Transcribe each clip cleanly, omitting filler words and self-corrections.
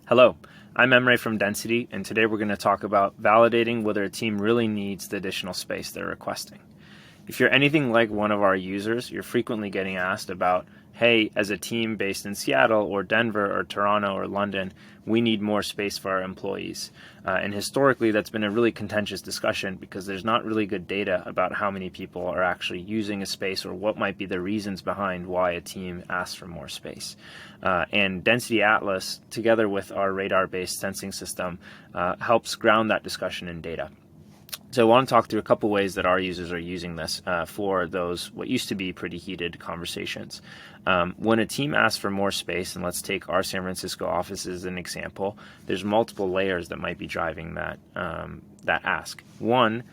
Hello, I'm Emre from Density, and today we're going to talk about validating whether a team really needs the additional space they're requesting. If you're anything like one of our users, you're frequently getting asked about, hey, as a team based in Seattle or Denver or Toronto or London, we need more space for our employees. And historically, that's been a really contentious discussion because there's not really good data about how many people are actually using a space or what might be the reasons behind why a team asks for more space. And Density Atlas, together with our radar-based sensing system, helps ground that discussion in data. So I want to talk through a couple ways that our users are using this for those what used to be pretty heated conversations. When a team asks for more space, and let's take our San Francisco office as an example, there's multiple layers that might be driving that ask. One,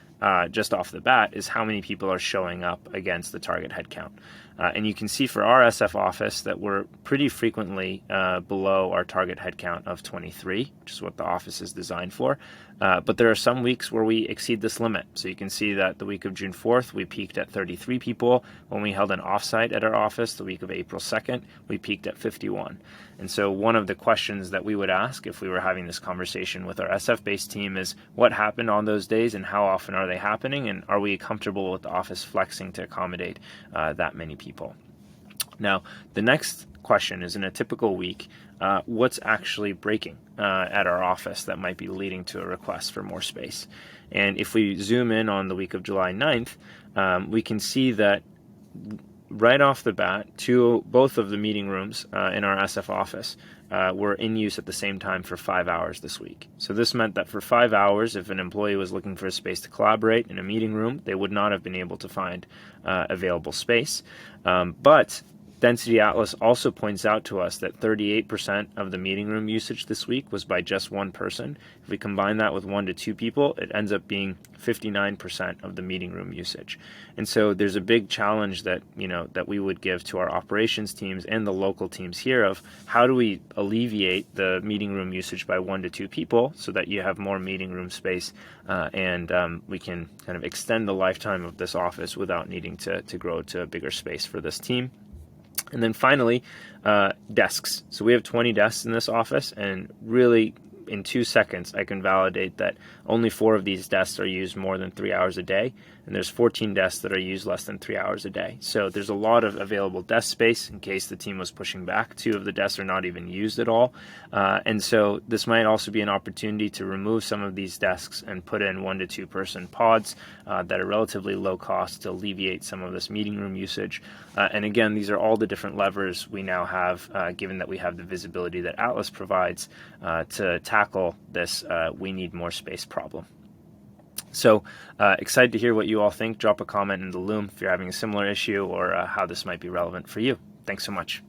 just off the bat, is how many people are showing up against the target headcount. And you can see for our SF office that we're pretty frequently below our target headcount of 23, which is what the office is designed for. But there are some weeks where we exceed this limit. So you can see that the week of June 4th, we peaked at 33 people. When we held an offsite at our office the week of April 2nd, we peaked at 51. And so one of the questions that we would ask if we were having this conversation with our SF-based team is what happened on those days and how often are they happening, and are we comfortable with the office flexing to accommodate that many people? Now, the next question is, in a typical week, what's actually breaking at our office that might be leading to a request for more space? And if we zoom in on the week of July 9th, we can see that right off the bat, both of the meeting rooms in our SF office were in use at the same time for 5 hours this week. So this meant that for 5 hours, if an employee was looking for a space to collaborate in a meeting room, they would not have been able to find available space. But Density Atlas also points out to us that 38% of the meeting room usage this week was by just one person. If we combine that with 1 to 2 people, it ends up being 59% of the meeting room usage. And so there's a big challenge that we would give to our operations teams and the local teams here of how do we alleviate the meeting room usage by 1 to 2 people so that you have more meeting room space and we can kind of extend the lifetime of this office without needing to grow to a bigger space for this team. And then finally, desks. So we have 20 desks in this office, and really in 2 seconds, I can validate that only 4 of these desks are used more than 3 hours a day, and there's 14 desks that are used less than 3 hours a day. So there's a lot of available desk space in case the team was pushing back. 2 of the desks are not even used at all. And so this might also be an opportunity to remove some of these desks and put in 1 to 2 person pods that are relatively low cost to alleviate some of this meeting room usage. And again, these are all the different levers we now have, given that we have the visibility that Atlas provides to tackle this we need more space problem. So excited to hear what you all think. Drop a comment in the Loom if you're having a similar issue or how this might be relevant for you. Thanks so much.